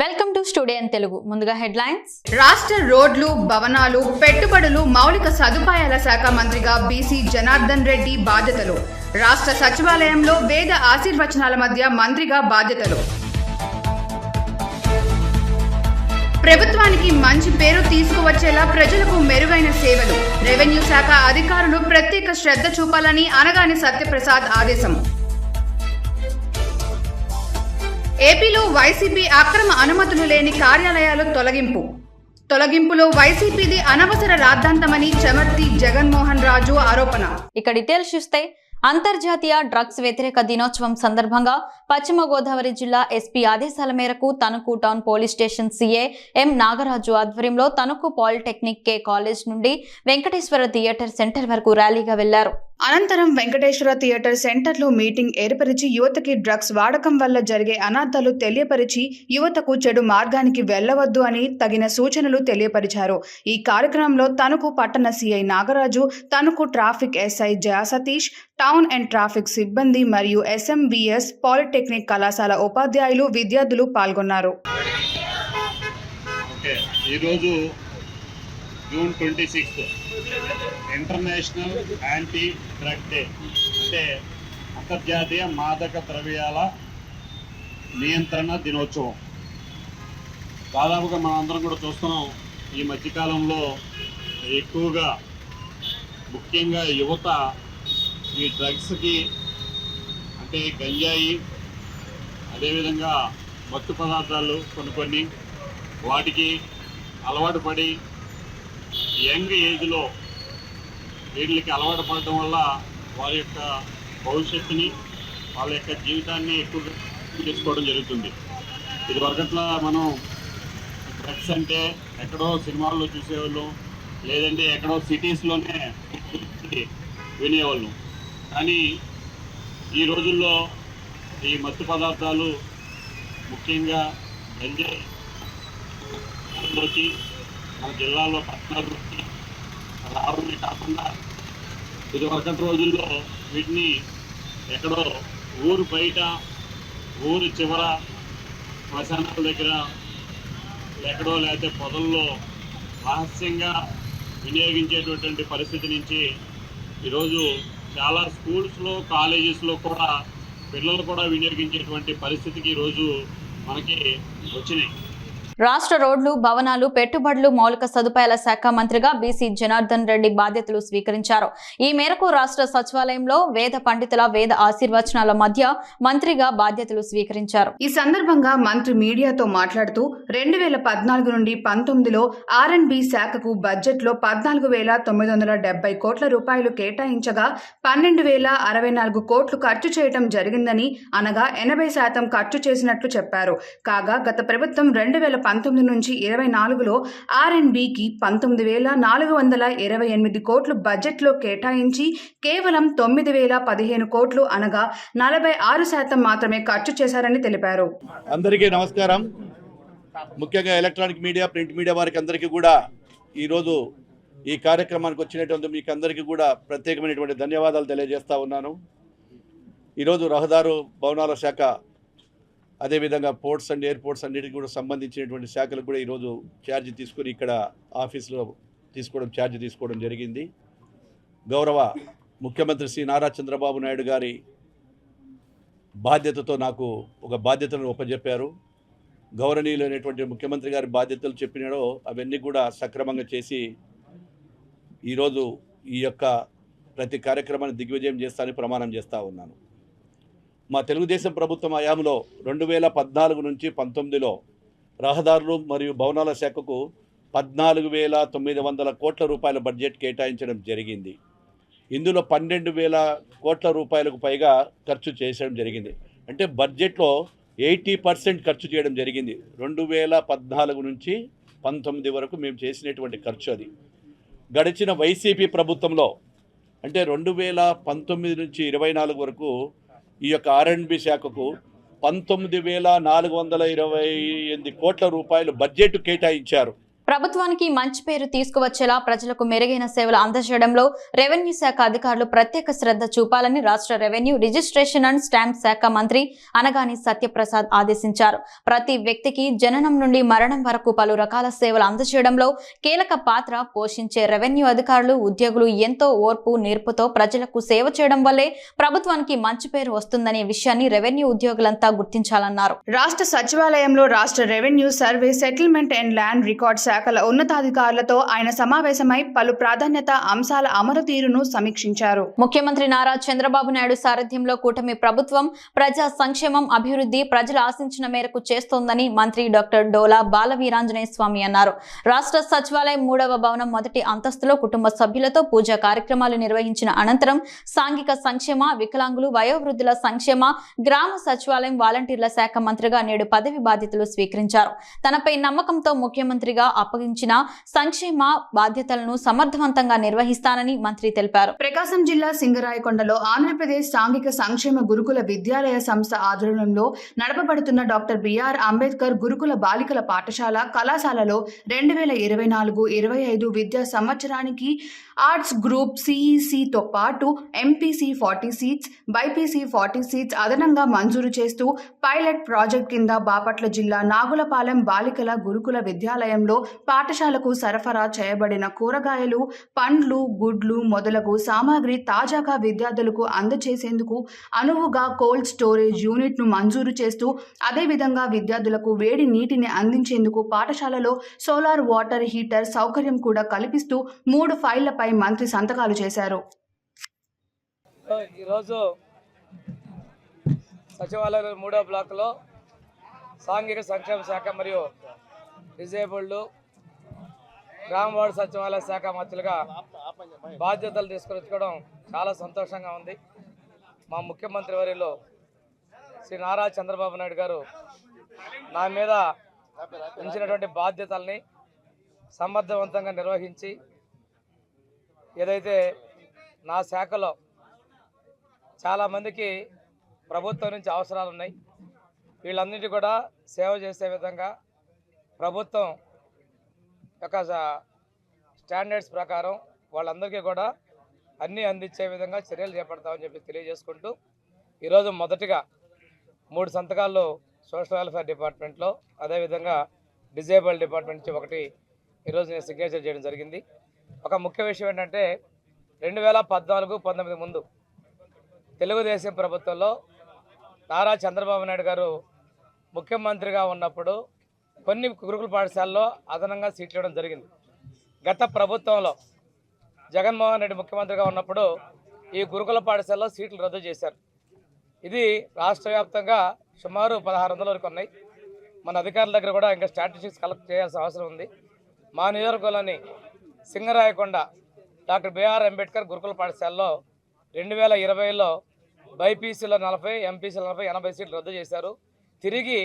Welcome to studio Telugu. ముందుగా headlines. రాష్ట్ర రోడ్లు, భవనాలు, పెట్టుబడులు, మౌలిక సదుపాయాల శాఖ మంత్రిగా బీసీ జనార్దన్ రెడ్డి బాధ్యతలు. రాష్ట్ర సచివాలయంలో వేద ఆశీర్వచనాల మధ్య మంత్రిగా బాధ్యతలు. ప్రభుత్వానికి మంచి పేరు తీసుకువచ్చేలా ప్రజలకు మెరుగైన సేవలు. రెవెన్యూ శాఖ అధికారులు ప్రత్యేక శ్రద్ధ చూపాలని అనగాని సత్యప్రసాద్ ఆదేశం. ఏపీలో వైసీపీ అక్రమ అనుమతులు లేని కార్యాలయాలు తొలగింపులో వైసీపీది అనవసర రాద్ధాంతమని చెమర్తి జగన్మోహన్ రాజు ఆరోపణ. ఇక డీటెయిల్స్ చూస్తే అంతర్జాతీయ డ్రగ్స్ వ్యతిరేక దినోత్సవం సందర్భంగా పశ్చిమ గోదావరి జిల్లా ఎస్పీ ఆదేశాల మేరకు Tanuku town police station CA M Nagaraju ఆధ్వర్యంలో తణుకు పాలిటెక్నిక్ కే కాలేజ్ నుండి వెంకటేశ్వర థియేటర్ సెంటర్ వరకు ర్యాలీగా వెళ్లారు. అనంతరం వెంకటేశ్వర థియేటర్ సెంటర్లో మీటింగ్ ఏర్పరిచి యువతకి డ్రగ్స్ వాడకం వల్ల జరిగే అనార్థాలు తెలియపరిచి యువతకు చెడు మార్గానికి వెళ్లవద్దు అని తగిన సూచనలు తెలియపరిచారు. ఈ కార్యక్రమంలో తణుకు పట్టణ CI Nagaraju, Tanuku traffic SI Jaya Satish, town and traffic సిబ్బంది మరియు ఎస్ఎంబిఎస్ పాలిటెక్నిక్ కళాశాల ఉపాధ్యాయులు, విద్యార్థులు పాల్గొన్నారు. June 26 international anti drug day, అంటే అంతర్జాతీయ మాదక ద్రవ్యాల నియంత్రణ దినోత్సవం. దాదాపుగా మనందరం కూడా చూస్తున్నాం, ఈ మధ్యకాలంలో ఎక్కువగా ముఖ్యంగా యువత ఈ డ్రగ్స్కి, అంటే గంజాయి, అదేవిధంగా మత్తు పదార్థాలు కొన్ని వాటికి అలవాటు పడి యంగ్ ఏజ్లో వీళ్ళకి అలవాటు పడటం వల్ల వారి యొక్క భవిష్యత్తుని, వాళ్ళ యొక్క జీవితాన్ని ఎక్కువగా చేసుకోవడం జరుగుతుంది. ఇది వరకట్లా మనం డ్రగ్స్ అంటే ఎక్కడో సినిమాల్లో చూసేవాళ్ళం, లేదంటే ఎక్కడో సిటీస్లోనే వినేవాళ్ళం. కానీ ఈ రోజుల్లో ఈ మత్తు పదార్థాలు, ముఖ్యంగా గంజాయిలోకి మన జిల్లాలో పట్టణాల్లోకి రావడమే కాకుండా ఇది వరకటి రోజుల్లో వీటిని ఎక్కడో ఊరు బయట, ఊరు చివర, శ్మశానాల దగ్గర, ఎక్కడో లేకపోతే పొదల్లో రహస్యంగా వినియోగించేటటువంటి పరిస్థితి నుంచి ఈరోజు చాలా స్కూల్స్లో, కాలేజెస్లో కూడా పిల్లలు కూడా వినియోగించేటువంటి పరిస్థితికి ఈరోజు మనకి వచ్చినాయి. రాష్ట్ర రోడ్లు, భవనాలు, పెట్టుబడులు, మౌలిక సదుపాయాల శాఖ మంత్రిగా బీసీ జనార్దన్ రెడ్డి బాధ్యతలు స్వీకరించారు. ఈ మేరకు రాష్ట్ర సచివాలయంలో వేద పండితుల వేద ఆశీర్వచనాల మధ్య మంత్రిగా బాధ్యతలు స్వీకరించారు. ఈ సందర్భంగా మంత్రి మీడియాతో మాట్లాడుతూ 2014 నుండి 19లో R&B శాఖకు బడ్జెట్లో 14,970 కోట్ల రూపాయలు కేటాయించగా 12,064 కోట్లు ఖర్చు చేయడం జరిగిందని, అనగా 80% ఖర్చు చేసినట్లు చెప్పారు. కాగా గత ప్రభుత్వం 2019 నుంచి 24లో R&Bకి 19,428 కోట్లు బడ్జెట్లో కేటాయించి కేవలం 9,015 కోట్లు, అనగా 46% మాత్రమే ఖర్చు చేశారని తెలిపారు. అందరికీ నమస్కారం. ముఖ్యంగా ఎలక్ట్రానిక్ మీడియా, ప్రింట్ మీడియా వారికి అందరికీ కూడా ఈరోజు ఈ కార్యక్రమానికి వచ్చినటువంటి మీకు అందరికీ కూడా ప్రత్యేకమైనటువంటి ధన్యవాదాలు తెలియజేస్తా ఉన్నాను. ఈరోజు రహదారు, భవనాల శాఖ, అదేవిధంగా పోర్ట్స్ అండ్ ఎయిర్పోర్ట్స్ అన్నిటికీ కూడా సంబంధించినటువంటి శాఖలకు కూడా ఈరోజు ఛార్జ్ తీసుకుని ఇక్కడ ఆఫీసులో ఛార్జ్ తీసుకోవడం జరిగింది. గౌరవ ముఖ్యమంత్రి శ్రీ నారా చంద్రబాబు నాయుడు గారి బాధ్యతతో నాకు ఒక బాధ్యతను ఒప్పజెప్పారు. గౌరవనీయులైనటువంటి ముఖ్యమంత్రి గారి బాధ్యతలు చెప్పినాడో అవన్నీ కూడా సక్రమంగా చేసి ఈరోజు ఈ యొక్క ప్రతి కార్యక్రమాన్ని దిగ్విజయం చేస్తానని ప్రమాణం చేస్తూ ఉన్నాను. మా తెలుగుదేశం ప్రభుత్వం హయాంలో 2014 నుంచి 19లో రహదారులు మరియు భవనాల శాఖకు 14,900 కోట్ల రూపాయల బడ్జెట్ కేటాయించడం జరిగింది. ఇందులో 12,000 కోట్ల రూపాయలకు పైగా ఖర్చు చేయడం జరిగింది. అంటే బడ్జెట్లో 80% ఖర్చు చేయడం జరిగింది. 2014 నుంచి 19 వరకు మేము చేసినటువంటి ఖర్చు అది. గడిచిన వైసీపీ ప్రభుత్వంలో అంటే 2019 నుంచి 24 వరకు ఈ యొక్క R&B శాఖకు 19,428 కోట్ల రూపాయలు బడ్జెట్ కేటాయించారు. ప్రభుత్వానికి మంచి పేరు తీసుకువచ్చేలా ప్రజలకు మెరుగైన సేవలు అందజేయడంలో రెవెన్యూ శాఖ అధికారులు ప్రత్యేక శ్రద్ధ చూపాలని రాష్ట్ర రెవెన్యూ రిజిస్ట్రేషన్ అండ్ స్టాంప్ శాఖ మంత్రి అనగాని సత్యప్రసాద్ ఆదేశించారు. ప్రతి వ్యక్తికి జననం నుండి మరణం వరకు పలు రకాల సేవలు అందజేయడంలో కీలక పాత్ర పోషించే రెవెన్యూ అధికారులు, ఉద్యోగులు ఎంతో ఓర్పు, నేర్పుతో ప్రజలకు సేవ చేయడం వల్లే ప్రభుత్వానికి మంచి పేరు వస్తుందనే విషయాన్ని రెవెన్యూ ఉద్యోగులంతా గుర్తించాలన్నారు. రాష్ట్ర సచివాలయంలో రాష్ట్ర revenue, survey, settlement and land record శాఖల ఉన్నతాధికారులతో ఆయన సమావేశమై పలు ప్రాధాన్యత అంశాల అమలు తీరును సమీక్షించారు. ముఖ్యమంత్రి నారా చంద్రబాబు నాయుడు సారథ్యంలో కూటమి ప్రభుత్వం ప్రజా సంక్షేమం, అభివృద్ధి ప్రజలు ఆశించిన మేరకు చేస్తోందని మంత్రి డాక్టర్ డోలా బాలవీరాంజనేయ స్వామి అన్నారు. రాష్ట్ర సచివాలయం 3వ భవనం మొదటి అంతస్తులో కుటుంబ సభ్యులతో పూజా కార్యక్రమాలు నిర్వహించిన అనంతరం సాంఘిక సంక్షేమ, వికలాంగులు, వయోవృద్ధుల సంక్షేమ, గ్రామ సచివాలయం వాలంటీర్ల శాఖ మంత్రిగా నేడు పదవి బాధ్యతలు స్వీకరించారు. తనపై నమ్మకంతో ముఖ్యమంత్రిగా అప్పగించిన సంక్షేమ బాధ్యతలను సమర్థవంతంగా నిర్వహిస్తానని మంత్రి తెలిపారు. ప్రకాశం జిల్లా సింగరాయకొండలో ఆంధ్రప్రదేశ్ సాంఘిక సంక్షేమ గురుకుల విద్యాలయ సంస్థ ఆధ్వర్యంలో నడపబడుతున్న డాక్టర్ బిఆర్ అంబేద్కర్ గురుకుల బాలికల పాఠశాల కళాశాలలో 2024-25 విద్యా సంవత్సరానికి ఆర్ట్స్ గ్రూప్ సిఈసితో పాటు ఎంపీసీ 40 సీట్స్, బైపీసీ 40 సీట్స్ అదనంగా మంజూరు చేస్తూ పైలట్ ప్రాజెక్ట్ కింద బాపట్ల జిల్లా నాగులపాలెం బాలికల గురుకుల విద్యాలయంలో పాఠశాలకు సరఫరా చేయబడిన కూరగాయలు, పండ్లు, గుడ్లు మొదలగు సామాగ్రి తాజాగా విద్యార్థులకు అందజేసేందుకు అనువుగా కోల్డ్ స్టోరేజ్ యూనిట్ను మంజూరు చేస్తూ అదేవిధంగా విద్యార్థులకు వేడి నీటిని అందించేందుకు పాఠశాలలో సోలార్ వాటర్ హీటర్ సౌకర్యం కూడా కల్పిస్తూ 3 ఫైళ్లపై మంత్రి సంతకాలు చేశారు. ఈరోజు సచివాలయం 3వ బ్లాక్లో సాంఘిక సంక్షేమ శాఖ మరియు డిజేబుల్డ్ గ్రామ వార్డు సచివాలయ శాఖ మంత్రులుగా బాధ్యతలు తీసుకొచ్చుకోవడం చాలా సంతోషంగా ఉంది. మా ముఖ్యమంత్రి వర్యులు శ్రీ నారా చంద్రబాబు నాయుడు గారు నా మీద ఉంచినటువంటి బాధ్యతల్ని సమర్థవంతంగా నిర్వహించి ఏదైతే నా శాఖలో చాలామందికి ప్రభుత్వం నుంచి అవసరాలు ఉన్నాయి, వీళ్ళందరికీ కూడా సేవ చేసే విధంగా ప్రభుత్వం యొక్క స్టాండర్డ్స్ ప్రకారం వాళ్ళందరికీ కూడా అన్నీ అందించే విధంగా చర్యలు చేపడతామని చెప్పి తెలియజేసుకుంటూ ఈరోజు మొదటిగా 3 సంతకాలు సోషల్ వెల్ఫేర్ డిపార్ట్మెంట్లో, అదేవిధంగా డిజేబుల్డ్ డిపార్ట్మెంట్ నుంచి ఒకటి ఈరోజు నేను సిగ్నేచర్ చేయడం జరిగింది. ఒక ముఖ్య విషయం ఏంటంటే 2014-19 ముందు తెలుగుదేశం ప్రభుత్వంలో నారా చంద్రబాబు నాయుడు గారు ముఖ్యమంత్రిగా ఉన్నప్పుడు కొన్ని గురుకుల పాఠశాలలో అదనంగా సీట్లు ఇవ్వడం జరిగింది. గత ప్రభుత్వంలో జగన్మోహన్ రెడ్డి ముఖ్యమంత్రిగా ఉన్నప్పుడు ఈ గురుకుల పాఠశాలలో సీట్లు రద్దు చేశారు. ఇది రాష్ట్ర వ్యాప్తంగా సుమారు 1600 వరకు ఉన్నాయి. మన అధికారుల దగ్గర కూడా ఇంకా స్టాటిస్టిక్స్ కలెక్ట్ చేయాల్సిన అవసరం ఉంది. మా నియోజకవర్గంలోని సింగరాయకొండ డాక్టర్ బిఆర్ అంబేద్కర్ గురుకుల పాఠశాలలో 2020లో బైపీసీలో 40, ఎంపీసీలో 40, 80 సీట్లు రద్దు చేశారు. తిరిగి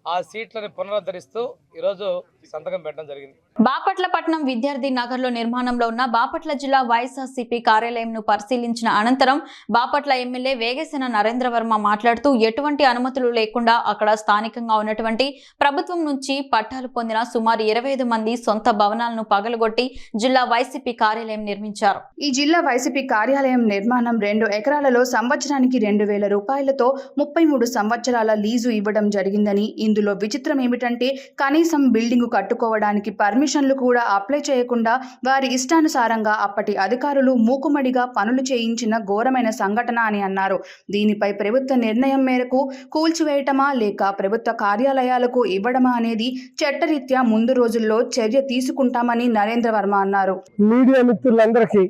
ఆ సీట్లను పునరుద్ధరిస్తూ ఈరోజు సంతకం పెట్టడం జరిగింది. బాపట్ల పట్టణం విద్యార్థి నగర్లో నిర్మాణంలో ఉన్న బాపట్ల జిల్లా వైఎస్ఆర్సీపీ కార్యాలయంను పరిశీలించిన అనంతరం బాపట్ల ఎమ్మెల్యే వేగేసిన నరేంద్ర వర్మ మాట్లాడుతూ ఎటువంటి అనుమతులు లేకుండా అక్కడ స్థానికంగా ఉన్నటువంటి ప్రభుత్వం నుంచి పట్టాలు పొందిన సుమారు 25 మంది సొంత భవనాలను పగలగొట్టి జిల్లా వైసీపీ కార్యాలయం నిర్మించారు. ఈ జిల్లా వైసీపీ కార్యాలయం నిర్మాణం 2 ఎకరాలలో సంవత్సరానికి 2,000 రూపాయలతో 33 సంవత్సరాల లీజు ఇవ్వడం జరిగిందని, ఇందులో విచిత్రం ఏమిటంటే కనీసం బిల్డింగు కట్టుకోవడానికి పర్మిషన్లు కూడా అప్లై చేయకుండా వారి ఇష్టానుసారంగా అప్పటి అధికారులు మూకుమ్మడిగా పనులు చేయించిన ఘోరమైన సంఘటన అని అన్నారు. దీనిపై ప్రభుత్వ నిర్ణయం మేరకు కూల్చివేయటమా లేక ప్రభుత్వ కార్యాలయాలకు ఇవ్వడమా అనేది చట్టరీత్యా ముందు రోజుల్లో చర్య తీసుకుంటామని నరేంద్ర వర్మ అన్నారు. మీడియా మిత్రులందరికీ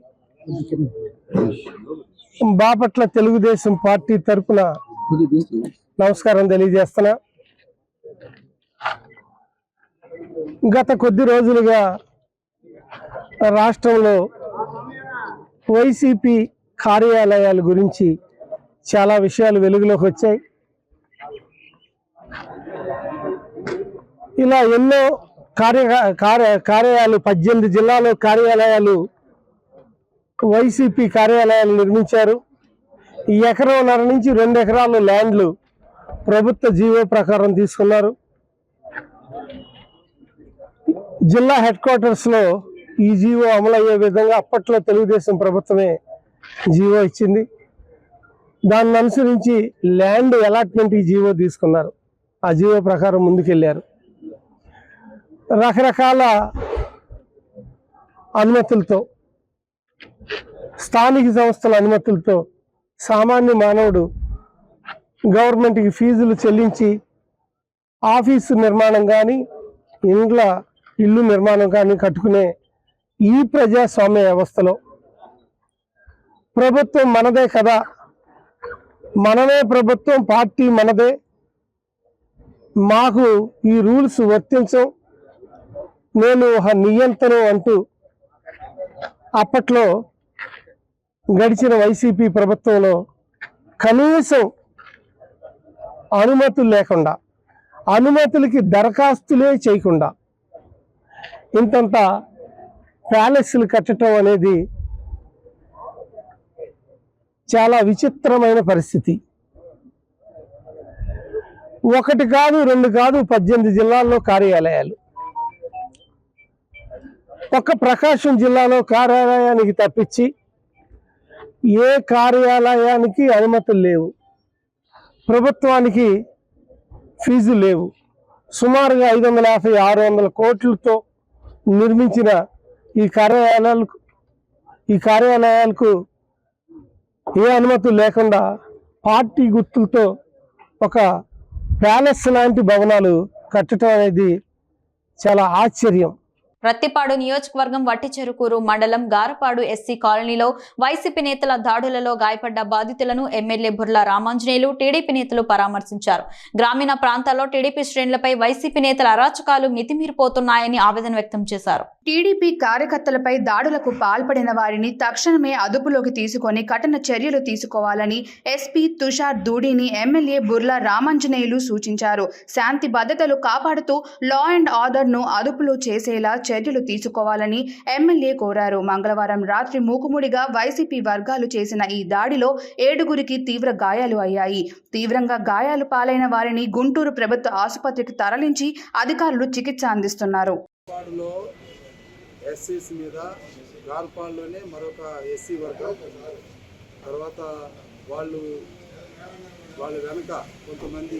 బాపట్ల తెలుగుదేశం పార్టీ తరపున నమస్కారం తెలియజేస్తున్నా. గత కొద్ది రోజులుగా రాష్ట్రంలో వైసీపీ కార్యాలయాల గురించి చాలా విషయాలు వెలుగులోకి వచ్చాయి. ఇలా ఎన్నో కార్యాలయాలు 18 జిల్లాలో కార్యాలయాలు వైసీపీ కార్యాలయాలు నిర్మించారు. 1.5 ఎకరం నుంచి 2 ఎకరాల ల్యాండ్లు ప్రభుత్వ జీవో ప్రకారం తీసుకున్నారు. జిల్లా హెడ్ క్వార్టర్స్లో ఈ జీవో అమలు అయ్యే విధంగా అప్పట్లో తెలుగుదేశం ప్రభుత్వమే జీవో ఇచ్చింది. దాన్ని అనుసరించి ల్యాండ్ అలాట్మెంట్ ఈ జీవో తీసుకున్నారు. ఆ జీవో ప్రకారం ముందుకెళ్ళారు. రకరకాల అనుమతులతో, స్థానిక సంస్థల అనుమతులతో సామాన్య మానవుడు గవర్నమెంట్కి ఫీజులు చెల్లించి ఆఫీసు నిర్మాణం కానీ ఇల్లు నిర్మాణం కానీ కట్టుకునే ఈ ప్రజాస్వామ్య వ్యవస్థలో ప్రభుత్వం మనదే కదా, మనమే ప్రభుత్వం, పార్టీ మనదే, మాకు ఈ రూల్స్ వర్తించవు, నేను నియంత్రణ అంటూ అప్పట్లో గడిచిన వైసీపీ ప్రభుత్వంలో కనీసం అనుమతులు లేకుండా, అనుమతులకి దరఖాస్తులే చేయకుండా ఇంతంత ప్యాలెస్లు కట్టడం అనేది చాలా విచిత్రమైన పరిస్థితి. ఒకటి కాదు, రెండు కాదు, 18 జిల్లాల్లో కార్యాలయాలు. ఒక్క ప్రకాశం జిల్లాలో కార్యాలయానికి తప్పించి ఏ కార్యాలయానికి అనుమతులు లేవు, ప్రభుత్వానికి ఫీజు లేవు. సుమారుగా 550-600 కోట్లతో నిర్మించిన ఈ కార్యాలయాలకు ఏ అనుమతులు లేకుండా పార్టీ గుర్తులతో ఒక ప్యాలెస్ లాంటి భవనాలు కట్టడం అనేది చాలా ఆశ్చర్యం. ప్రత్తిపాడు నియోజకవర్గం వట్టిచెరుకూరు మండలం గారపాడు ఎస్సీ కాలనీలో వైసీపీ నేతల దాడులలో గాయపడ్డ బాధితులను ఎమ్మెల్యే బుర్లా రామాంజనేయులు టీడీపీ నేతలు పరామర్శించారు. గ్రామీణ ప్రాంతాల్లో టీడీపీ శ్రేణులపై వైసీపీ నేతల అరాచకాలు మితిమీరిపోతున్నాయని ఆవేదన వ్యక్తం చేశారు. టీడీపీ కార్యకర్తలపై దాడులకు పాల్పడిన వారిని తక్షణమే అదుపులోకి తీసుకొని కఠిన చర్యలు తీసుకోవాలని ఎస్పీ తుషార్ దూడిని ఎమ్మెల్యే బుర్లా రామాంజనేయులు సూచించారు. శాంతి భద్రతలు కాపాడుతూ లా అండ్ ఆర్డర్ను అదుపులో చేసేలా చర్యలు తీసుకోవాలని ఎమ్మెల్యే కోరారు. మంగళవారం రాత్రి మూకుముడిగా వైసీపీ వర్గాలు చేసిన ఈ దాడిలో 7గురికి తీవ్ర గాయాలు అయ్యాయి. తీవ్రంగా గాయాలు పాలైన వారిని గుంటూరు ప్రభుత్వ ఆసుపత్రికి తరలించి అధికారులు చికిత్స అందిస్తున్నారు. ఎస్సీస్ మీద గార్పాల్లోనే మరొక ఎస్సీ వర్గం, తర్వాత వాళ్ళ వెనుక కొంతమంది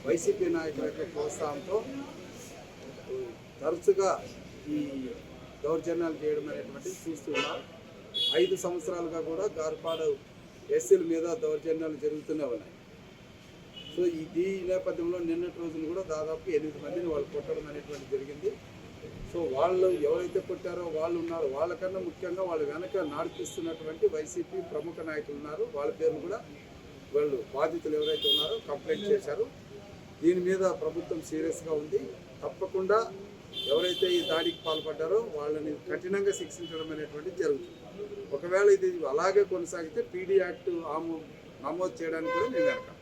వైసీపీ నాయకుల యొక్క ప్రోత్సాహంతో తరచుగా ఈ దౌర్జన్యాలు చేయడం అనేటువంటిది చూస్తున్నారు. 5 సంవత్సరాలుగా కూడా గార్పాడు ఎస్సీల మీద దౌర్జన్యాలు జరుగుతూనే ఉన్నాయి. సో ఈ నేపథ్యంలో నిన్నటి రోజున కూడా దాదాపు 8 మందిని వాళ్ళు కొట్టడం అనేటువంటి జరిగింది. సో వాళ్ళు ఎవరైతే కొట్టారో వాళ్ళు ఉన్నారు, వాళ్ళకన్నా ముఖ్యంగా వాళ్ళ వెనక నడిపిస్తున్నటువంటి వైసీపీ ప్రముఖ నాయకులు ఉన్నారు. వాళ్ళ పేర్లు కూడా వాళ్ళు బాధితులు ఎవరైతే ఉన్నారో కంప్లైంట్ చేశారు. దీని మీద ప్రభుత్వం సీరియస్గా ఉంది. తప్పకుండా ఎవరైతే ఈ దాడికి పాల్పడ్డారో వాళ్ళని కఠినంగా శిక్షించడం అనేటువంటిది జరుగుతుంది. ఒకవేళ ఇది అలాగే కొనసాగితే పీడీ యాక్ట్ నమోదు చేయడానికి కూడా మేము వెనకాలి.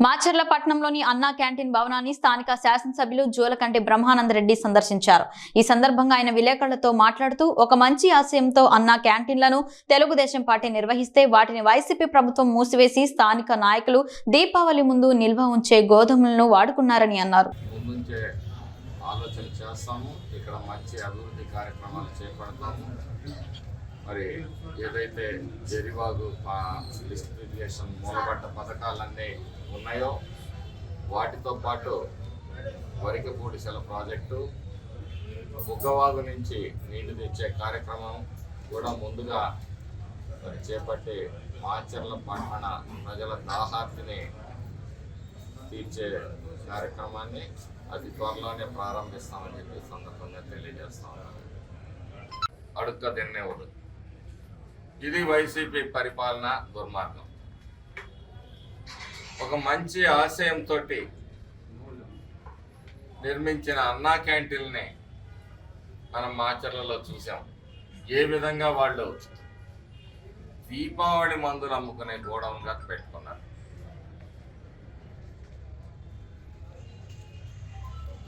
మాచర్ల పట్టణంలోని అన్నా క్యాంటీన్ భవనాన్ని స్థానిక శాసనసభ్యులు జోలకంటి బ్రహ్మానందరెడ్డి సందర్శించారు. ఈ సందర్భంగా ఆయన విలేకరులతో మాట్లాడుతూ ఒక మంచి ఆశయంతో అన్నా క్యాంటీన్లను తెలుగుదేశం పార్టీ నిర్వహిస్తే వాటిని వైసీపీ ప్రభుత్వం మూసివేసి స్థానిక నాయకులు దీపావళి ముందు నిల్వ ఉంచే గోధుమలను వాడుకున్నారని అన్నారు. ఆలోచన చేస్తాము, ఇక్కడ మంచి అభివృద్ధి కార్యక్రమాలు చేపడతాము. మరి ఏదైతే జరివాగు లిఫ్ట్ ఇరిగేషన్ మూలబడ్డ పథకాలన్నీ ఉన్నాయో వాటితో పాటు వరికపూడిసెల ప్రాజెక్టు, బుగ్గవాగు నుంచి నీళ్లు తెచ్చే కార్యక్రమం కూడా ముందుగా మరి చేపట్టి మాచర్ల పట్టణ ప్రజల దాహార్తిని తీర్చే కార్యక్రమాన్ని అతి త్వరలోనే ప్రారంభిస్తామని చెప్పి సందర్భంగా తెలియజేస్తాం. అడుక్క తిన్నేవాడు, ఇది వైసీపీ పరిపాలన దుర్మార్గం. ఒక మంచి ఆశయంతో నిర్మించిన అన్నా క్యాంటీన్ని మనం మాచర్లలో చూసాం. ఏ విధంగా వాళ్ళు దీపావళి మందులు అమ్ముకునే గోడౌన్గా పెట్టుకున్నారు.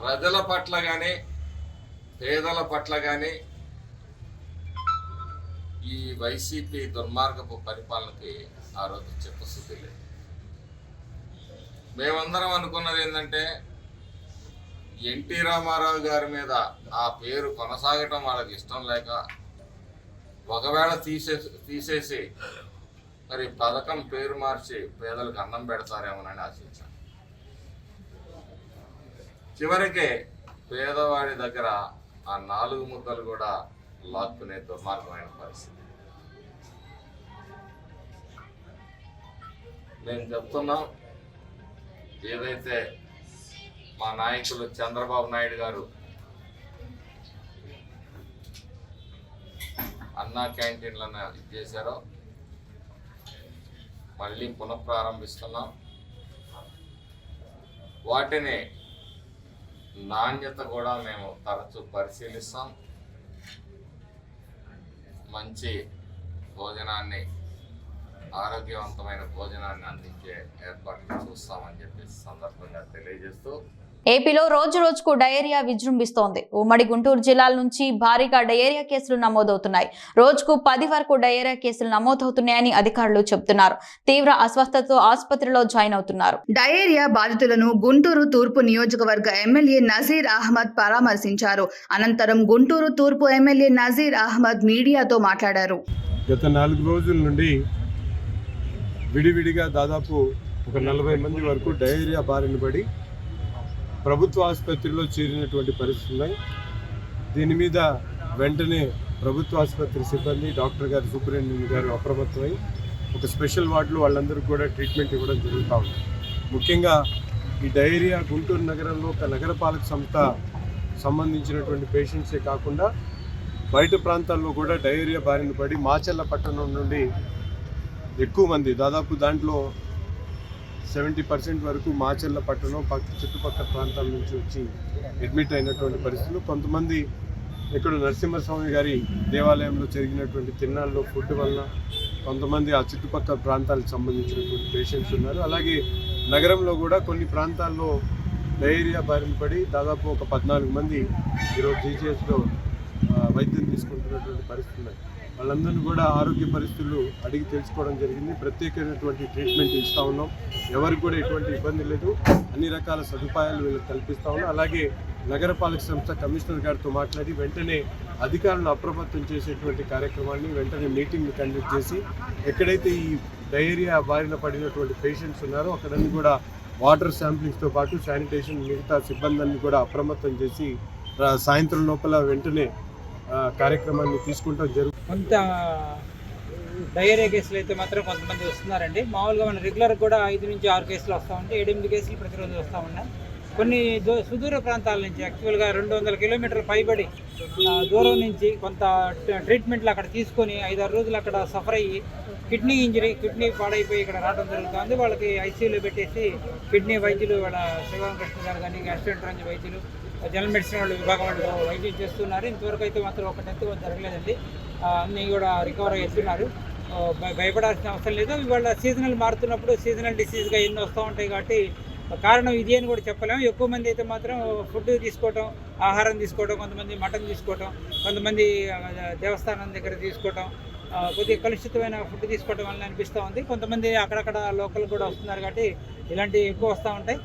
ప్రజల పట్ల కానీ పేదల పట్ల కానీ ఈ వైసీపీ దుర్మార్గపు పరిపాలనకి ఆ రోజు చిత్తశుద్ధి లేదు. మేమందరం అనుకున్నది ఏంటంటే ఎన్టీ రామారావు గారి మీద ఆ పేరు కొనసాగటం వాళ్ళకి ఇష్టం లేక ఒకవేళ తీసేసి మరి పథకం పేరు మార్చి పేదలకు అన్నం పెడతారేమోనని ఆశించాను. చివరికి పేదవాడి దగ్గర ఆ 4 ముద్దలు కూడా లాక్కునే దుర్మార్గమైన పరిస్థితి. నేను చెప్తున్నాం, ఏదైతే మా నాయకులు చంద్రబాబు నాయుడు గారు అన్నా క్యాంటీన్లను చేశారో మళ్ళీ పునఃప్రారంభిస్తున్నాం. వాటిని నాణ్యత కూడా మేము తరచూ పరిశీలిస్తాం. మంచి భోజనాన్ని, ఆరోగ్యవంతమైన భోజనాన్ని అందించే ఏర్పాట్లు చూస్తామని చెప్పేసి సందర్భంగా తెలియజేస్తూ, ఏపీలో రోజు రోజుకు డయేరియా విజృంభిస్తోంది. ఉమ్మడి గుంటూరు జిల్లాల నుంచి భారీగా డయేరియా కేసులు నమోదవుతున్నాయి. రోజుకు 10 వరకు డయేరియా కేసులు నమోదవుతున్నాయని అధికారులు చెబుతున్నారు. తీవ్ర అస్వస్థతతో ఆసుపత్రిలో జాయిన్ అవుతున్నారు. డయేరియా బాధితులను గుంటూరు తూర్పు నియోజకవర్గ ఎమ్మెల్యే నజీర్ అహ్మద్ పరామర్శించారు. అనంతరం గుంటూరు తూర్పు ఎమ్మెల్యే నజీర్ అహ్మద్ మీడియాతో మాట్లాడారు. గత 4 రోజుల నుండి విడివిడిగా దాదాపు ఒక 40 మంది వరకు డయేరియా బారిన పడి ప్రభుత్వ ఆసుపత్రిలో చేరినటువంటి పరిస్థితులు ఉన్నాయి. దీని మీద వెంటనే ప్రభుత్వ ఆసుపత్రి సిబ్బంది, డాక్టర్ గారు, సూపరింటెండెంట్ గారు అప్రమత్తమై ఒక స్పెషల్ వార్డులో వాళ్ళందరికీ కూడా ట్రీట్మెంట్ ఇవ్వడం జరుగుతూ ఉంది. ముఖ్యంగా ఈ డయేరియా గుంటూరు నగరంలో ఒక నగరపాలక సంస్థ సంబంధించినటువంటి పేషెంట్సే కాకుండా బయట ప్రాంతాల్లో కూడా డయేరియా బారిన పడి మాచర్ల పట్టణం నుండి ఎక్కువ మంది, దాదాపు దాంట్లో 70% వరకు మాచర్ల పట్టణం చుట్టుపక్కల ప్రాంతాల నుంచి వచ్చి అడ్మిట్ అయినటువంటి పరిస్థితులు. కొంతమంది ఇక్కడ నరసింహస్వామి గారి దేవాలయంలో జరిగినటువంటి తిరునాళ్ళలో ఫుడ్ వలన కొంతమంది ఆ చుట్టుపక్కల ప్రాంతాలకు సంబంధించినటువంటి పేషెంట్స్ ఉన్నారు. అలాగే నగరంలో కూడా కొన్ని ప్రాంతాల్లో డయేరియా బారిన పడి దాదాపు ఒక 14 మంది ఈరోజు జీజీహెచ్లో వైద్యం తీసుకుంటున్నటువంటి పరిస్థితులు ఉన్నాయి. వాళ్ళందరినీ కూడా ఆరోగ్య పరిస్థితులు అడిగి తెలుసుకోవడం జరిగింది. ప్రత్యేకమైనటువంటి ట్రీట్మెంట్ ఇస్తూ ఉన్నాం. ఎవరికి కూడా ఎటువంటి ఇబ్బంది లేదు. అన్ని రకాల సదుపాయాలు వీళ్ళకి కల్పిస్తూ ఉన్నాం. అలాగే నగరపాలక సంస్థ కమిషనర్ గారితో మాట్లాడి వెంటనే అధికారులను అప్రమత్తం చేసేటువంటి కార్యక్రమాన్ని వెంటనే మీటింగ్ కండక్ట్ చేసి ఎక్కడైతే ఈ డయేరియా బారిన పడినటువంటి పేషెంట్స్ ఉన్నారో అక్కడన్నీ కూడా వాటర్ శాంప్లింగ్స్తో పాటు శానిటేషన్ మిగతా సిబ్బందిని కూడా అప్రమత్తం చేసి సాయంత్రం లోపల వెంటనే కార్యక్రమాన్ని తీసుకుంటాం జరుగుతుంది. కొంత డయేరియా కేసులు అయితే మాత్రం కొంతమంది వస్తున్నారండి. మామూలుగా మన రెగ్యులర్ కూడా 5 నుంచి 6 కేసులు వస్తూ ఉంటాయి. 7-8 కేసులు ప్రతిరోజు వస్తూ ఉన్నాయి. కొన్ని సుదూర ప్రాంతాల నుంచి యాక్చువల్గా 200 కిలోమీటర్ల పైబడి దూరం నుంచి కొంత ట్రీట్మెంట్లు అక్కడ తీసుకొని 5-6 రోజులు అక్కడ సఫర్ అయ్యి కిడ్నీ పాడైపోయి ఇక్కడ రావడం జరుగుతుంది. వాళ్ళకి ఐసీయూలో పెట్టేసి కిడ్నీ వైద్యులు వాళ్ళ శివరామకృష్ణ గారు కానీ గ్యాస్ట్రోఎంటరాలజీ వైద్యులు, జనరల్ మెడిసిన్ వాళ్ళు విభాగం వాళ్ళు వైద్యం చేస్తున్నారు. ఇంతవరకు అయితే మాత్రం ఒక డెత్ జరగలేదండి. అన్నీ కూడా రికవర్ అవుతున్నారు. భయపడాల్సిన అవసరం లేదు. ఇవాళ సీజనల్ మారుతున్నప్పుడు సీజనల్ డిసీజ్గా ఎన్ని వస్తూ ఉంటాయి కాబట్టి కారణం ఇది అని కూడా చెప్పలేము. ఎక్కువ మంది అయితే మాత్రం ఫుడ్ తీసుకోవటం, ఆహారం తీసుకోవటం, కొంతమంది మటన్ తీసుకోవటం, కొంతమంది దేవస్థానం దగ్గర తీసుకోవటం, కొద్దిగా కలుషితమైన ఫుడ్ తీసుకోవడం వల్ల అనిపిస్తూ ఉంది. కొంతమంది అక్కడక్కడ లోకల్ కూడా వస్తున్నారు కాబట్టి ఇలాంటివి ఎక్కువ వస్తూ ఉంటాయి.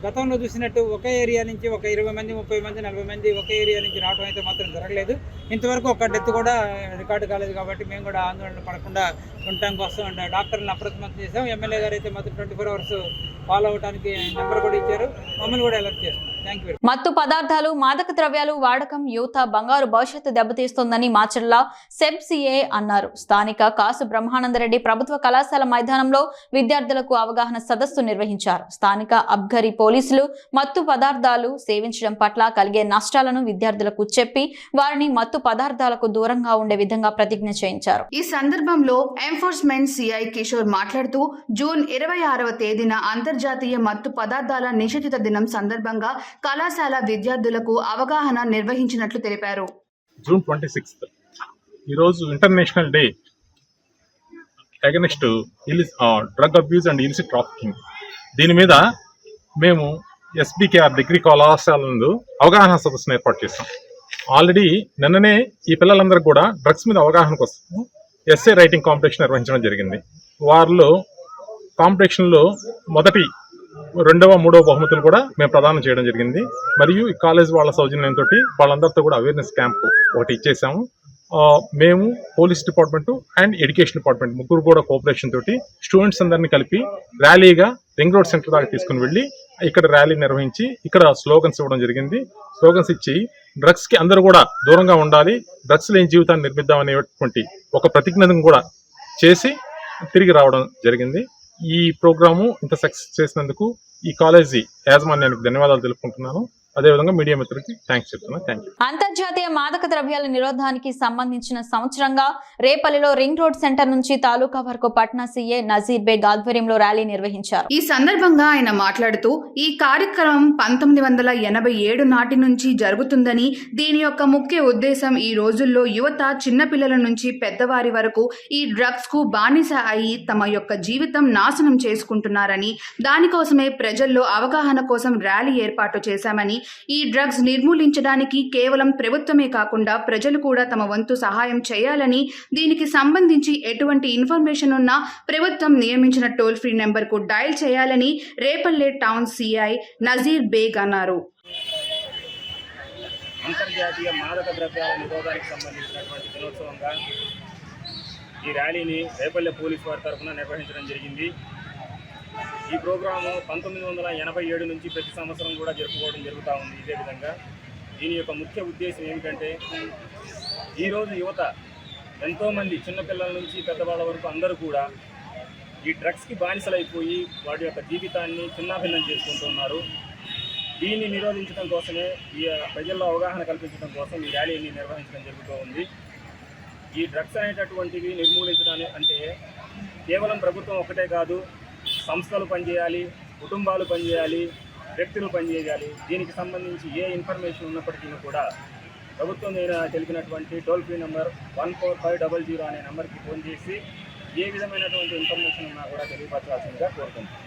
గతంలో చూసినట్టు ఒకే ఏరియా నుంచి ఒక 20 మంది, 30 మంది, 40 మంది ఒకే ఏరియా నుంచి రావడం అయితే మాత్రం జరగలేదు. ఇంతవరకు ఒక డెత్ కూడా రికార్డు కాలేదు. కాబట్టి మేము కూడా ఆందోళన పడకుండా ఉండటం కోసం డాక్టర్లను అప్రమత్తం చేసాం. ఎమ్మెల్యే గారు అయితే మాత్రం 24 అవర్స్ ఫాలో అవడానికి నెంబర్ కూడా ఇచ్చారు. మమ్మల్ని కూడా అలర్ట్ చేస్తున్నాం. Thank you. మత్తు పదార్థాలు, మాదక ద్రవ్యాలు వాడకం యువత బంగారు భవిష్యత్తు దెబ్బతీస్తోందని మాచర్ల సెబ్ సిఏ అన్నారు. స్థానిక కాసు బ్రహ్మానందరెడ్డి ప్రభుత్వ కళాశాల మైదానంలో విద్యార్థులకు అవగాహన సదస్సు నిర్వహించారు. స్థానిక అబ్గరి పోలీసులు మత్తు పదార్థాలు సేవించడం పట్ల కలిగే నష్టాలను విద్యార్థులకు చెప్పి వారిని మత్తు పదార్థాలకు దూరంగా ఉండే విధంగా ప్రతిజ్ఞ చేయించారు. ఈ సందర్భంలో ఎన్ఫోర్స్మెంట్ సిఐ కిషోర్ మాట్లాడుతూ జూన్ 26వ తేదీన అంతర్జాతీయ మత్తు పదార్థాల నిషేధిత దినం సందర్భంగా కళాశాల విద్యార్థులకు అవగాహన నిర్వహించినట్లు తెలిపారు. జూన్ 26 ఈరోజు international day against drug abuse and illicit trafficking. దీని మీద మేము ఎస్బికేఆర్ డిగ్రీ కళాశాల నందు అవగాహన సదస్సును ఏర్పాటు చేస్తాం. ఆల్రెడీ నిన్ననే ఈ పిల్లలందరికీ కూడా డ్రగ్స్ మీద అవగాహన కోసం ఎస్ఏ రైటింగ్ కాంపిటీషన్ నిర్వహించడం జరిగింది. వారిలో కాంపిటీషన్లో మొదటి రెండవ మూడవ బహుమతులు కూడా మేము ప్రదానం చేయడం జరిగింది. మరియు ఈ కాలేజ్ వాళ్ళ సౌజన్యంతో వాళ్ళందరితో కూడా అవేర్నెస్ క్యాంప్ ఒకటి ఇచ్చేసాము. మేము police department and education department ముగ్గురు కూడా కోఆపరేషన్ తోటి స్టూడెంట్స్ అందరినీ కలిపి ర్యాలీగా రింగ్ రోడ్ సెంటర్ దాకా తీసుకుని వెళ్ళి ఇక్కడ ర్యాలీ నిర్వహించి ఇక్కడ స్లోగన్స్ ఇవ్వడం జరిగింది. స్లోగన్స్ ఇచ్చి డ్రగ్స్ కి అందరూ కూడా దూరంగా ఉండాలి, డ్రగ్స్ లేని జీవితాన్ని నిర్మిద్దాం అనేటువంటి ఒక ప్రతిజ్ఞను కూడా చేసి తిరిగి రావడం జరిగింది. ఈ ప్రోగ్రాము ఇంత సక్సెస్ చేసినందుకు ఈ కాలేజీ యాజమాన్యానికి ధన్యవాదాలు తెలుపుకుంటున్నాను. అదేవిధంగా మీడియా మిత్రులకి థ్యాంక్స్ చెప్తున్నాను. Thank you. అంతర్జాతీయ మాదక ద్రవ్యాల నిరోధానికి సంబంధించిన సంవత్సరంగా రేపల్లిలో రింగ్ రోడ్ సెంటర్ నుంచి తాలూకా వరకు పట్నా సీఏ నజీర్ బేగ్ ఆధ్వర్యంలో ర్యాలీ నిర్వహించారు. ఈ సందర్భంగా ఆయన మాట్లాడుతూ ఈ కార్యక్రమం 1987 నాటి నుంచి జరుగుతుందని, దీని యొక్క ముఖ్య ఉద్దేశం ఈ రోజుల్లో యువత చిన్నపిల్లల నుంచి పెద్దవారి వరకు ఈ డ్రగ్స్ కు బానిస అయి తమ యొక్క జీవితం నాశనం చేసుకుంటున్నారని, దానికోసమే ప్రజల్లో అవగాహన కోసం ర్యాలీ ఏర్పాటు చేశామని, ఈ డ్రగ్స్ నిర్మూలించడానికి కేవలం ప్రభుత్వమే కాకుండా ప్రజలు కూడా తమ వంతు సహాయం చేయాలని, దీనికి సంబంధించి ఎటువంటి ఇన్ఫర్మేషన్ ఉన్నా ప్రభుత్వం నియమించిన టోల్ ఫ్రీ నెంబర్కు డయల్ చేయాలని రేపల్లె టౌన్ సిఐ నజీర్ బేగ్ అన్నారు. అంతర్జాతీయ మాదక ద్రవ్యాల నిరోధానికి సంబంధించినటువంటి దినోత్సవంగా ఈ ర్యాలీని రేపల్లె పోలీస్ వారి తరఫున నిర్వహించడం జరిగింది. ఈ ప్రోగ్రాము 1987 నుంచి ప్రతి సంవత్సరం కూడా జరుపుకోవడం జరుగుతూ ఉంది. ఇదే విధంగా దీని యొక్క ముఖ్య ఉద్దేశం ఏమిటంటే, ఈరోజు యువత ఎంతోమంది చిన్నపిల్లల నుంచి పెద్దవాళ్ళ వరకు అందరూ కూడా ఈ డ్రగ్స్కి బానిసలైపోయి వాటి యొక్క జీవితాన్ని చిన్నాభిన్నం చేసుకుంటున్నారు. దీన్ని నిరోధించడం కోసమే ఈ ప్రజల్లో అవగాహన కల్పించడం కోసం ఈ ర్యాలీని నిర్వహించడం జరుగుతూ ఉంది. ఈ డ్రగ్స్ అనేటటువంటివి నిర్మూలించడానికి అంటే కేవలం ప్రభుత్వం ఒకటే కాదు, సంస్థలు పనిచేయాలి, కుటుంబాలు పనిచేయాలి, వ్యక్తులు పనిచేయాలి. దీనికి సంబంధించి ఏ ఇన్ఫర్మేషన్ ఉన్నప్పటికీ కూడా ప్రభుత్వం తెలిపినటువంటి టోల్ ఫ్రీ నెంబర్ 14500 అనే నెంబర్కి ఫోన్ చేసి ఏ విధమైనటువంటి ఇన్ఫర్మేషన్ ఉన్నా కూడా తెలియపరచాల్సిందిగా కోరుకుంటున్నాను.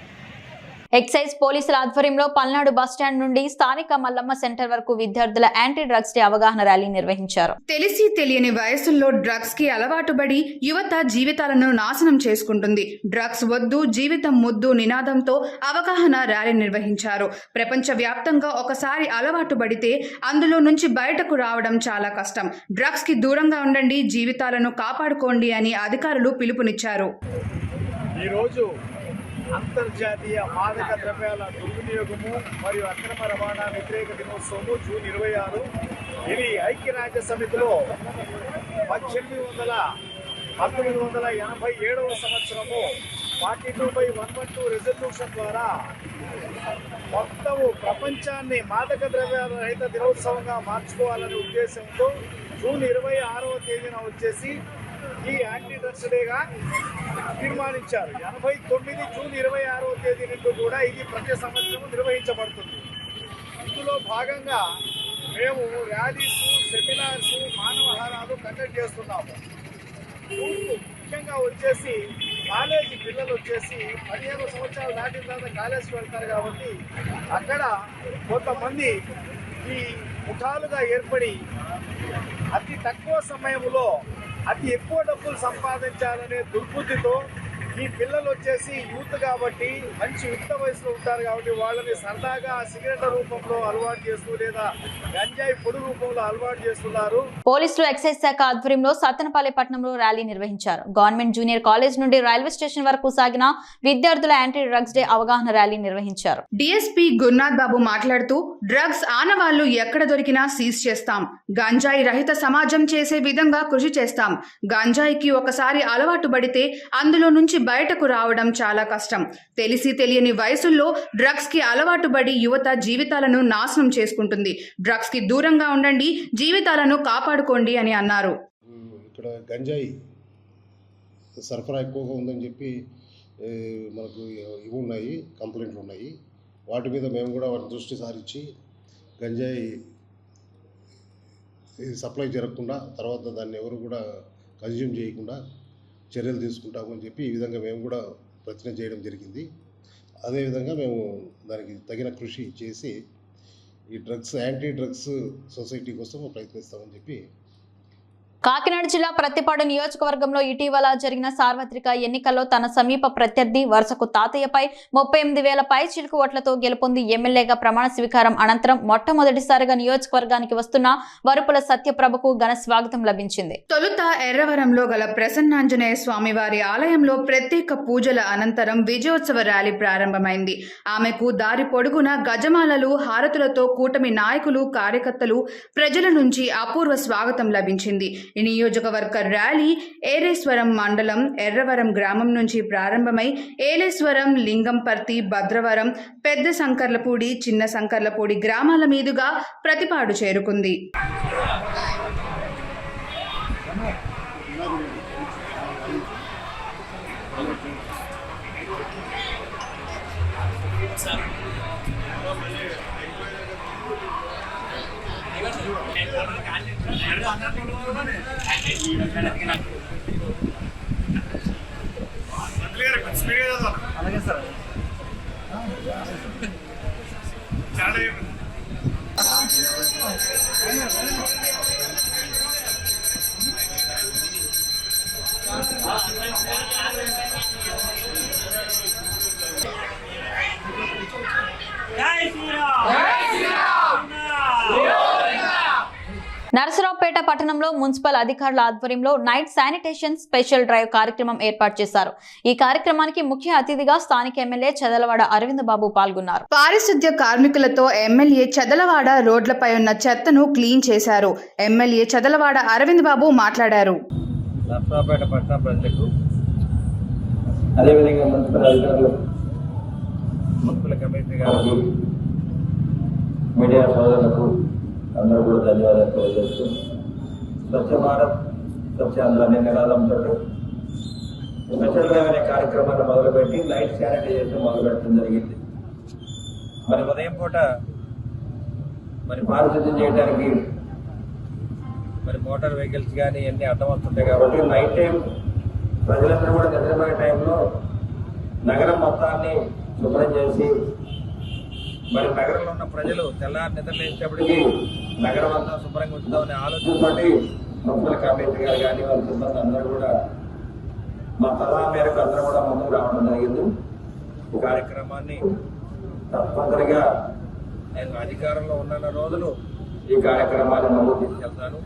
ఎక్సైజ్ పోలీసుల ఆధ్వర్యంలో పల్నాడు బస్టాండ్ నుండి స్థానిక మల్లమ్మ సెంటర్ వరకు విద్యార్థుల యాంటీ డ్రగ్స్ డే అవగాహన ర్యాలీ నిర్వహించారు. తెలిసి తెలియని వయసుల్లో డ్రగ్స్ కి అలవాటుపడి యువత జీవితాలను నాశనం చేసుకుంటుంది. డ్రగ్స్ వద్దు, జీవితం ముద్దు నినాదంతో అవగాహన ర్యాలీ నిర్వహించారు. ప్రపంచవ్యాప్తంగా ఒకసారి అలవాటు పడితే అందులో నుంచి బయటకు రావడం చాలా కష్టం. డ్రగ్స్ కి దూరంగా ఉండండి, జీవితాలను కాపాడుకోండి అని అధికారులు పిలుపునిచ్చారు. ఈరోజు అంతర్జాతీయ మాదక ద్రవ్యాల దుర్వినియోగము మరియు అక్రమ రవాణా వ్యతిరేక దినోత్సవము జూన్ 26. ఇది ఐక్యరాజ్య సమితిలో 1987 సంవత్సరము 42/112 రెజల్యూషన్ ద్వారా మొత్తము ప్రపంచాన్ని మాదక ద్రవ్యాల రహిత దినోత్సవంగా మార్చుకోవాలనే ఉద్దేశంతో జూన్ 26వ తేదీన వచ్చేసి ఈ యాంటీ డ్రగ్స్ డేగా తీర్మానించారు. 89 జూన్ 26వ తేదీ నుండి కూడా ఇది ప్రతి సంవత్సరం నిర్వహించబడుతుంది. ఇందులో భాగంగా మేము ర్యాలీస్, సెమినార్స్, మానవహారాలు కండక్ట్ చేస్తున్నాము. ముఖ్యంగా వచ్చేసి కాలేజీ పిల్లలు వచ్చేసి 15 సంవత్సరాలు దాటిన తర్వాత కాలేజీకి వెళ్తారు కాబట్టి అక్కడ కొంతమంది ఈ ముఠాలుగా ఏర్పడి అతి తక్కువ సమయంలో అతి ఎక్కువ డబ్బులు సంపాదించాలనే దుర్బుద్ధితో ఈ పిల్లలు వచ్చేసి యూత్ కాబట్టి మంచి యుక్త వయసులో ఉంటారు కాబట్టి వాళ్ళని సరదాగా సిగరెట్ రూపంలో అలవాటు చేస్తూ లేదా గంజాయి పొడి రూపంలో అలవాటు చేస్తున్నారు. పోలీసులు ఎక్సైజ్ శాఖ ఆధ్వర్యంలో సత్తెనపల్లి పట్టణంలో ర్యాలీ నిర్వహించారు. గవర్నమెంట్ జూనియర్ కాలేజ్ నుండి రైల్వే స్టేషన్ వరకు సాగిన విద్యార్థుల యాంటీ డ్రగ్స్ డే అవగాహన ర్యాలీ నిర్వహించారు. డిఎస్పీ గురునాథ్ బాబు మాట్లాడుతూ డ్రగ్స్ ఆనవాళ్లు ఎక్కడ దొరికినా సీజ్ చేస్తాం, గంజాయి రహిత సమాజం చేసే విధంగా కృషి చేస్తాం. గంజాయికి ఒకసారి అలవాటు పడితే అందులో నుంచి బయటకు రావడం చాలా కష్టం. తెలిసి తెలియని వయసుల్లో డ్రగ్స్ కి అలవాటు పడి యువత జీవితాలను నాశనం చేసుకుంటుంది. డ్రగ్స్ కి దూరంగా ఉండండి, జీవితాలను కాపాడుకోండి అని అన్నారు. ఇక్కడ గంజాయి సరఫరా ఎక్కువగా ఉందని చెప్పి మనకు ఇవి ఉన్నాయి, కంప్లైంట్లు ఉన్నాయి. వాటి మీద మేము కూడా వాటి దృష్టి సారించి గంజాయి సప్లై జరగకుండా తర్వాత దాన్ని ఎవరు కూడా కన్జ్యూమ్ చేయకుండా చర్యలు తీసుకుంటామని చెప్పి ఈ విధంగా మేము కూడా ప్రయత్నం చేయడం జరిగింది. అదేవిధంగా మేము దానికి తగిన కృషి చేసి ఈ డ్రగ్స్ యాంటీ డ్రగ్స్ సొసైటీ కోసం ప్రయత్నిస్తామని చెప్పి కాకినాడ జిల్లా ప్రత్తిపాడు నియోజకవర్గంలో ఇటీవల జరిగిన సార్వత్రిక ఎన్నికల్లో తన సమీప ప్రత్యర్థి వరుసకు తాతయ్యపై 38,000 పైచిలుకు ఓట్లతో గెలుపొంది ఎమ్మెల్యేగా ప్రమాణ స్వీకారం అనంతరం మొట్టమొదటిసారిగా నియోజకవర్గానికి వస్తున్న వరుపుల సత్యప్రభకు ఘన స్వాగతం లభించింది. తొలుత ఎర్రవరంలో గల ప్రసన్నాంజనేయ స్వామి వారి ఆలయంలో ప్రత్యేక పూజల అనంతరం విజయోత్సవ ర్యాలీ ప్రారంభమైంది. ఆమెకు దారి పొడుగున గజమాలలు, హారతులతో కూటమి నాయకులు, కార్యకర్తలు, ప్రజల నుంచి అపూర్వ స్వాగతం లభించింది. ఈ నియోజకవర్గ ర్యాలీ ఏలేశ్వరం మండలం ఎర్రవరం గ్రామం నుంచి ప్రారంభమై ఏలేశ్వరం, లింగంపర్తి, భద్రవరం, పెద్ద సంకర్లపూడి, చిన్న సంకర్లపూడి గ్రామాల మీదుగా ప్రతిపాడు చేరుకుంది. అలాగే సార్. నరసరావుపేట పట్టణంలో మున్సిపల్ అధికారుల ఆధ్వర్యంలో నైట్ శానిటేషన్ స్పెషల్ డ్రైవ్ కార్యక్రమం ఏర్పాటు చేశారు. ఈ కార్యక్రమానికి ముఖ్య అతిథిగా స్థానిక ఎమ్మెల్యే చదలవాడ అరవింద్ బాబు పాల్గొన్నారు. పారిశుద్ధ్య కార్మికులతో ఎమ్మెల్యే చదలవాడ రోడ్లపై ఉన్న చెత్తను క్లీన్ చేశారు. ఎమ్మెల్యే చదలవాడ అరవింద్ బాబు మాట్లాడారు. నరసరావుపేట పట్టణ ప్రజలకు, అదేవిధంగా మున్సిపల్ అధికారులు, మున్సిపల్ కమిషనర్ గారికి, మీడియా సోదరులకు అందరూ కూడా ధన్యవాదాలు తెలియజేస్తూ, స్వచ్ఛ భారత్ స్వచ్ఛ ఆంధ్ర అనే నినాదంతో స్పెషల్గా అనే కార్యక్రమాన్ని మొదలుపెట్టి లైట్ శానిటైజేషన్ మొదలుపెట్టడం జరిగింది. మరి ఉదయం పూట మరి పారిశుద్ధ్యం చేయడానికి మరి మోటార్ వెహికల్స్ కానీ అన్నీ అడ్డం వస్తుంటాయి కాబట్టి నైట్ టైం ప్రజలందరూ కూడా నిద్రపోయే టైంలో నగరం మొత్తాన్ని శుభ్రం చేసి మరి నగరంలో ఉన్న ప్రజలు తెల్లారి నిద్రలేసేటప్పటికి నగరం అంతా శుభ్రంగా ఉంచుతామనే ఆలోచనతోటి మున్సిపల్ కమిషనర్ గారు కానీ వాళ్ళ సిబ్బంది అందరూ కూడా మా సలహా మేరకు అందరూ కూడా ముందుకు రావడం జరిగింది. ఈ కార్యక్రమాన్ని తప్పనిసరిగా నేను అధికారంలో ఉన్న రోజులు ఈ కార్యక్రమాన్ని ముందుకు తీసుకెళ్తాను.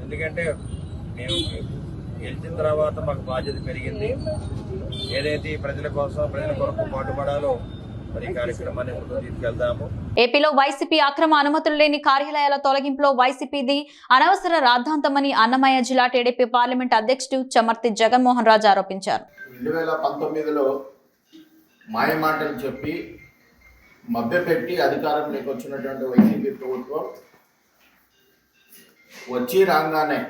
ఎందుకంటే మేము గెలిచిన తర్వాత మాకు బాధ్యత పెరిగింది. ఏదైతే ప్రజల కోసం, ప్రజల కొరకు పాటుపడాలో ఏపీలో వైసీపీ అక్రమ అనుమతులు లేని కార్యాలయాల తొలగింపులో వైసీపీది అనవసర రాద్ధాంతమని అన్నమయ్య జిల్లా టీడీపీ పార్లమెంట్ అధ్యక్షుడు చమర్తి జగన్మోహన్ రాజు ఆరోపించారు. 2019లో మాయమాటలు చెప్పి మభ్యపెట్టి అధికారంలోకి వచ్చినటువంటి వైసీపీ ప్రభుత్వం వచ్చి రాగానే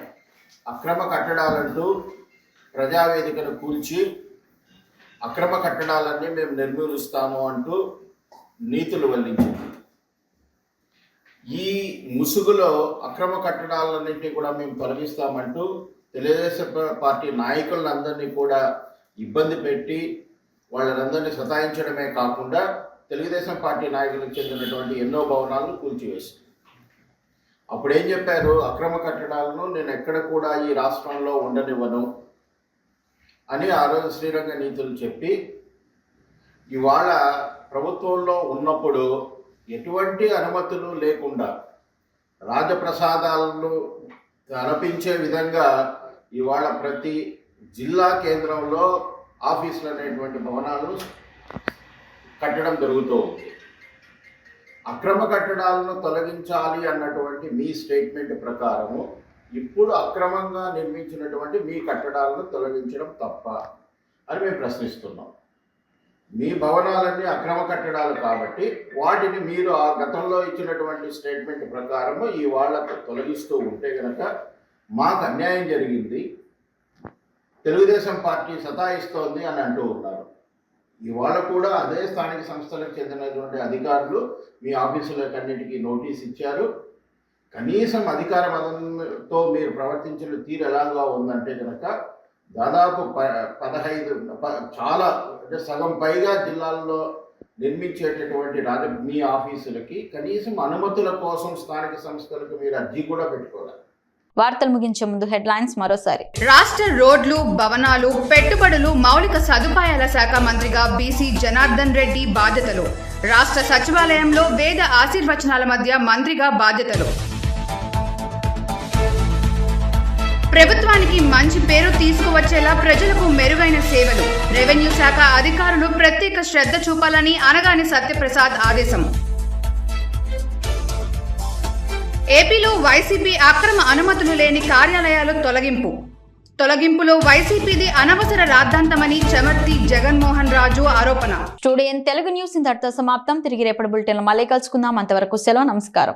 అక్రమ కట్టడాలంటూ ప్రజావేదికను కూల్చి అక్రమ కట్టడాలన్నీ మేము నిర్మూలిస్తాము అంటూ నీతులు వల్లించింది. ఈ ముసుగులో అక్రమ కట్టడాలన్నింటినీ కూడా మేము తొలగిస్తామంటూ తెలుగుదేశం పార్టీ నాయకులందరినీ కూడా ఇబ్బంది పెట్టి వాళ్ళందరినీ సతాయించడమే కాకుండా తెలుగుదేశం పార్టీ నాయకులకు చెందినటువంటి ఎన్నో భవనాలను కూల్చివేసి అప్పుడు ఏం చెప్పారు, అక్రమ కట్టడాలను నేను ఎక్కడ కూడా ఈ రాష్ట్రంలో ఉండనివ్వను అని ఆ రోజు శ్రీరంగ నీతులు చెప్పి ఇవాళ ప్రభుత్వంలో ఉన్నప్పుడు ఎటువంటి అనుమతులు లేకుండా రాజప్రసాదాలను తలపించే విధంగా ఇవాళ ప్రతి జిల్లా కేంద్రంలో ఆఫీసులు అనేటువంటి భవనాలు కట్టడం జరుగుతూ ఉంది. అక్రమ కట్టడాలను తొలగించాలి అన్నటువంటి మీ స్టేట్మెంట్ ప్రకారము ఇప్పుడు అక్రమంగా నిర్మించినటువంటి మీ కట్టడాలను తొలగించడం తప్ప అని మేము ప్రశ్నిస్తున్నాం. మీ భవనాలన్నీ అక్రమ కట్టడాలు కాబట్టి వాటిని మీరు ఆ గతంలో ఇచ్చినటువంటి స్టేట్మెంట్ ప్రకారము ఈ వాళ్ళకు తొలగిస్తూ ఉంటే కనుక మాకు అన్యాయం జరిగింది, తెలుగుదేశం పార్టీ సతాయిస్తోంది అని అంటూ ఉన్నారు. ఇవాళ కూడా అదే స్థానిక సంస్థలకు చెందినటువంటి అధికారులు మీ ఆఫీసులకన్నిటికీ నోటీస్ ఇచ్చారు. కనీసం అధికార మతంతో మీరు ప్రవర్తించిన తీరు ఎలాగా ఉందంటే కనుక దాదాపు 15 చాలా అంటే సగం పైగా జిల్లాల్లో నిర్మించేటటువంటి మీ ఆఫీసులకి కనీసం అనుమతుల కోసం స్థానిక సంస్థలకు మీరు అర్జీ కూడా పెట్టుకోవాలి. వార్తలు ముగించే ముందు హెడ్లైన్స్ మరోసారి. రాష్ట్ర రోడ్లు, భవనాలు, పెట్టుబడులు, మౌలిక సదుపాయాల శాఖ మంత్రిగా బీసీ జనార్దన్ రెడ్డి బాధ్యతలు. రాష్ట్ర సచివాలయంలో వేద ఆశీర్వచనాల మధ్య మంత్రిగా బాధ్యతలు. ప్రభుత్వానికి మంచి పేరు తీసుకువచ్చేలా ప్రజలకు మెరుగైన సేవలు. రెవెన్యూ శాఖ అధికారులు ప్రత్యేక శ్రద్ధ చూపాలని అనగాని సత్యప్రసాద్ ఆదేశం. ఏపీలో వైసీపీ అక్రమ అనుమతులు లేని కార్యాలయాలు తొలగింపులో వైసీపీది అనవసర రాద్ధాంతమని చెమర్తి జగన్మోహన్ రాజు ఆరోపణ. స్టూడియో తెలుగు న్యూస్ ఇంతటితో సమాప్తం. తిరిగి రేపటి బులెటిన్లో మళ్ళీ కలుసుకుందాం. అంతవరకు సెలవు. నమస్కారం.